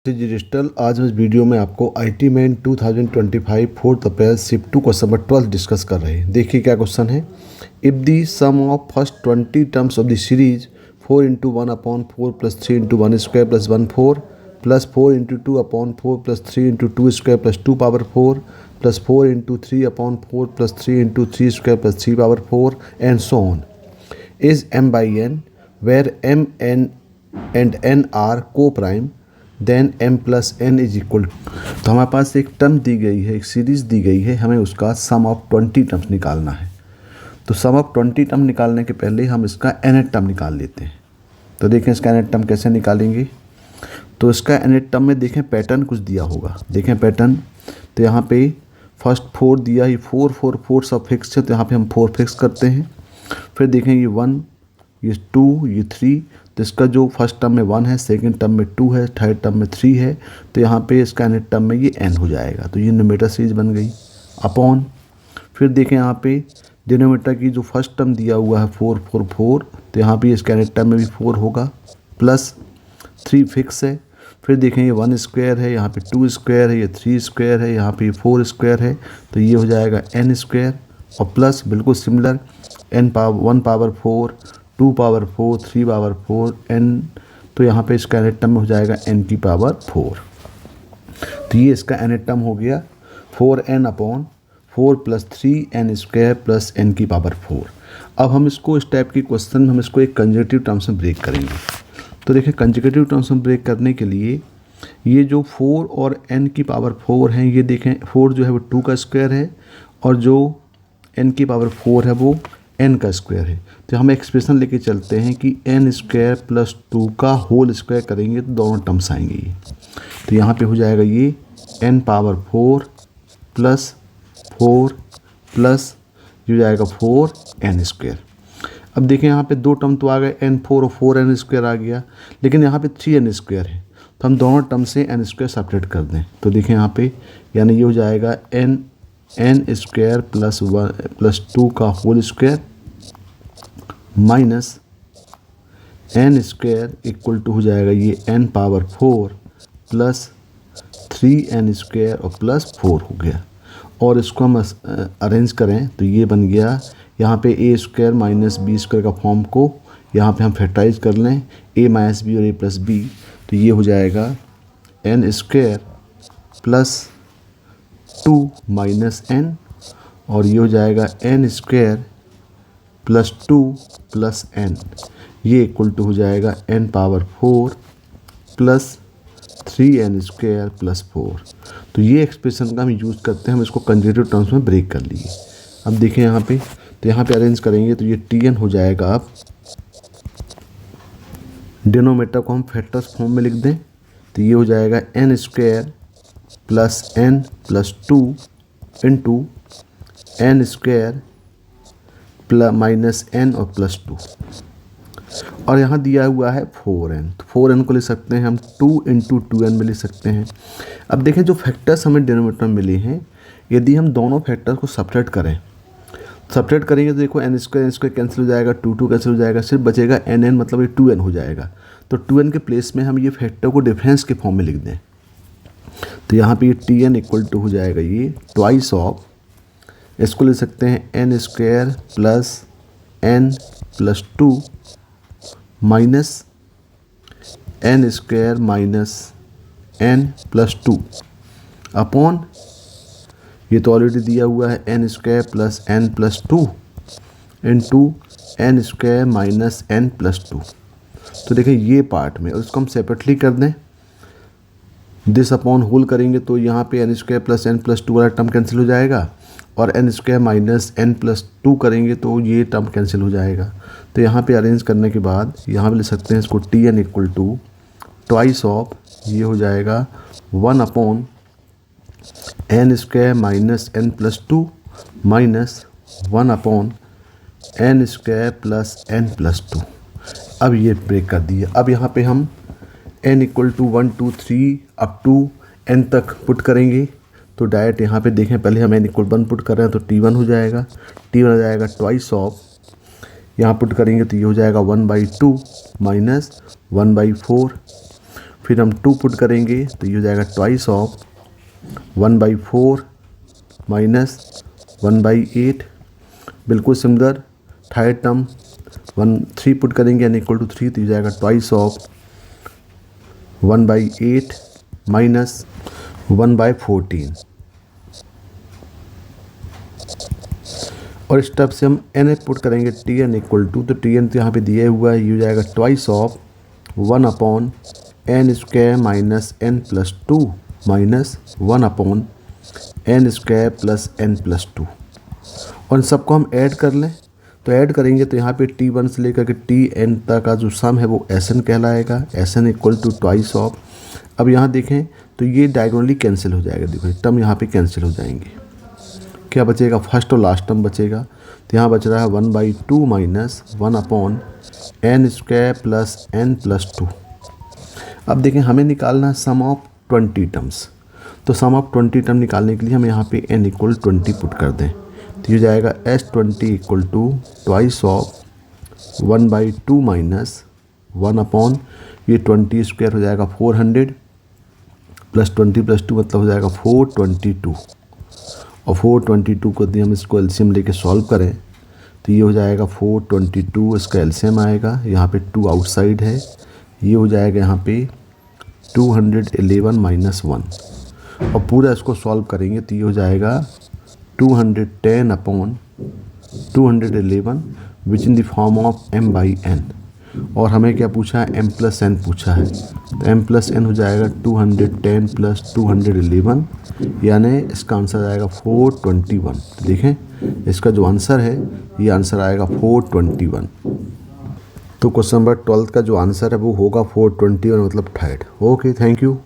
जी digital. आज इस video में आपको IT main 2025 4th April shift 2 question number 12 discuss कर रहे हैं। देखिए क्या क्वेश्चन है। If the sum of first 20 terms of the series 4 into 1/4 plus 3 into 1 square plus 1/4 plus 4 into 2/4 plus 3 into 2 square plus 2/4 plus 4 into 3/4 plus 3 into 3 square plus 3/4 and so on is m by n where m n and n are co-prime then m plus n is equal. तो हमारे पास एक term दी गई है, एक series दी गई है, हमें उसका सम ऑफ 20 टर्म्स निकालना है। तो सम ऑफ 20 टर्म निकालने के पहले हम इसका nth टर्म निकाल लेते हैं। तो देखें इसका nth टर्म कैसे निकालेंगे। तो इसका nth टर्म में देखें पैटर्न कुछ दिया होगा। देखें पैटर्न, तो यहाँ पे फर्स्ट 4 दिया, ये 4 सब फिक्स है, तो यहाँ पे हम 4 फिक्स करते हैं। फिर देखें ये 1, ये 2, ये 3, तो इसका जो फर्स्ट टर्म में 1 है, सेकंड टर्म में 2 है, थर्ड टर्म में 3 है, तो यहाँ पे इसका nth टर्म में ये n हो जाएगा। तो ये न्यूमरेटर सीरीज बन गई अपॉन। फिर देखें यहाँ पे डिनोमिनेटर की जो फर्स्ट टर्म दिया हुआ है 4 4 4, तो यहाँ पे इसका nth टर्म में भी 4 होगा, प्लस 3 फिक्स है। फिर देखें ये 1 स्क्वायर है, यहाँ पे 2 स्क्वायर है, ये 3 स्क्वायर है, यहाँ पे 4 स्क्वायर है, तो ये हो जाएगा n स्क्वायर, और प्लस बिल्कुल similar n power 1 power 4 2 power 4 3 power 4 n, तो यहाँ पे इसका nth टर्म हो जाएगा n की पावर 4। तो ये इसका nth टर्म हो गया 4n upon 4 plus 3n square plus n की पावर 4। अब हम इसको इस टाइप की क्वेश्चन हम इसको एक कंसेक्यूटिव टर्म्स में ब्रेक करेंगे। तो देखिए कंसेक्यूटिव टर्म्स में ब्रेक करने के लिए ये जो 4 और n की पावर 4 हैं, ये देखें 4 जो है वो 2 का स्क्वायर है, और जो n की पावर 4 है वो n का स्क्वायर है। तो हम एक्सप्रेशन लेके चलते हैं कि n स्क्वायर प्लस 2 का होल स्क्वायर करेंगे तो दोनों टर्म्स आएंगे ये। तो यहाँ पे हो जाएगा ये n पावर 4 प्लस 4 प्लस ये हो जाएगा 4n स्क्वायर। अब देखें यहाँ पे दो टर्म तो आ गए, n4 और 4n स्क्वायर आ गया, लेकिन यहाँ पे 3n स्क्वायर है, तो हम दोनों टर्म से n स्क्वायर सेपरेट कर दें। तो देखें यहाँ पे यानी ये हो जाएगा n स्क्वायर प्लस 2 का whole square minus n square equal to हो जाएगा ये n पावर 4 प्लस 3n स्क्वायर और प्लस 4 हो गया। और इसको हम अरेंज करें तो ये बन गया यहाँ पे a square minus B square का फॉर्म को यहाँ पे हम फैक्टराइज कर लें, a माइनस बी और a प्लस बी, तो ये हो जाएगा n square plus 2 minus n, और ये हो जाएगा n square plus 2 plus n, ये इक्वल टू हो जाएगा n power 4 plus 3n square plus 4। तो ये एक्सप्रेशन का हम यूज़ करते हैं, हम इसको कंसेक्यूटिव टर्म्स में ब्रेक कर लिए। अब देखें यहाँ पे, तो यहाँ पे अरेंज करेंगे तो ये tn हो जाएगा। अब डिनोमिनेटर को हम फैक्टर्स फॉर्म में लिख दें, तो ये हो जाएगा n square plus n plus 2 into n square plus minus n और प्लस 2, और यहाँ दिया हुआ है 4n, तो 4n को लिख सकते हैं हम 2 इंटू 2n में लिख सकते हैं। अब देखें जो फैक्टर्स हमें डिनोमिनेटर में मिले हैं, यदि हम दोनों फैक्टर्स को सब्ट्रैक्ट करेंगे तो देखो n स्क्वायर कैंसिल हो जाएगा, 2 कैंसिल हो जाएगा, सिर्फ बचेगा n मतलब ये 2n हो जाएगा। तो 2n के प्लेस में हम ये फैक्टर को डिफरेंस के फॉर्म में लिख दें, तो यहाँ पे ये tn इक्वल टू हो जाएगा ये ट्वाइस ऑफ, इसको ले सकते हैं n square plus n plus 2 minus n square minus n plus 2 upon, ये तो ऑलरेडी दिया हुआ है n square plus n plus 2 into n square minus n plus 2। तो देखिए ये पार्ट में, और इसको हम सेपरेटली कर दें, दिस अपॉन होल करेंगे तो यहाँ पे n square plus n plus 2 वाला टर्म कैंसिल हो जाएगा, और n square minus n plus 2 करेंगे तो ये टर्म कैंसिल हो जाएगा। तो यहाँ पे अरेंज करने के बाद यहाँ पे ले सकते हैं इसको tn equal to twice of, ये हो जाएगा 1 upon n square minus n plus 2 minus 1 upon n square plus n plus 2। अब ये ब्रेक कर दिया। अब यहाँ पे हम n equal to 1 2 3 up to n तक पुट करेंगे, तो डायरेक्ट यहाँ पे देखें पहले हम n इक्वल 1 पुट कर रहे हैं, तो t1 हो जाएगा, t1 हो जाएगा ट्वाइस ऑफ, यहाँ पुट करेंगे तो ये हो जाएगा 1/2 माइनस 1/4 फिर हम 2 पुट करेंगे तो ये हो जाएगा ट्वाइस ऑफ 1/4 माइनस 1/8। बिल्कुल सिमिलर थर्ड टर्म 3 पुट करेंगे यानी इक्वल टू 3 तो ये जाएगा ट्वाइस ऑफ 1/8 माइनस 1/14। और इस टर्म से हम एन पुट करेंगे टी एन इक्वल टू, तो टी एन तो यहाँ पे दिया हुआ है, ये हो जाएगा twice of 1/n² minus n+2 minus 1/n² plus n+2। और इन सबको हम ऐड कर लें तो ऐड करेंगे तो यहाँ पे t1 से लेकर के tn तक का जो सम है वो Sn कहलाएगा। Sn equal to twice of, अब यहाँ देखें तो ये डायगोनली कैंसिल हो जाएगा, देखो टर्म यहाँ पे कैंसिल हो जाएंगे। क्या बचेगा, फर्स्ट और लास्ट टर्म बचेगा, तो यहाँ बच रहा है 1/2 माइनस 1/n² प्लस n+2। अब देखें हमें निकालना है सम ऑफ 20 टर्म्स, तो सम ऑफ 20 टर्म निकालने के लिए हम यहाँ पे n इक्वल 20 पुट कर दें तो ये जाएगा S20 equal to twice of 1/2 minus 1 ये 20² हो जाएगा 400 प्लस 20 प्लस 2 मतलब हो जाएगा 422। और 422 को यदि हम इसको एलसीएम लेके सॉल्व करें तो ये हो जाएगा 422, इसका एलसीएम आएगा, यहाँ पे 2 आउटसाइड है, ये हो जाएगा यहाँ पे 211 माइनस 1। और पूरा इसको सॉल्व करेंगे तो ये हो जाएगा 210/211 which in the form of m/n। और हमें क्या पूछा है, m+n पूछा है, तो m+n हो जाएगा 210 प्लस 211 यानी इसका आंसर आएगा 421। तो देखें इसका जो आंसर है ये आंसर आएगा 421। तो क्वेश्चन नंबर 12 का जो आंसर है वो होगा 421 मतलब थर्ड। Okay, thank you.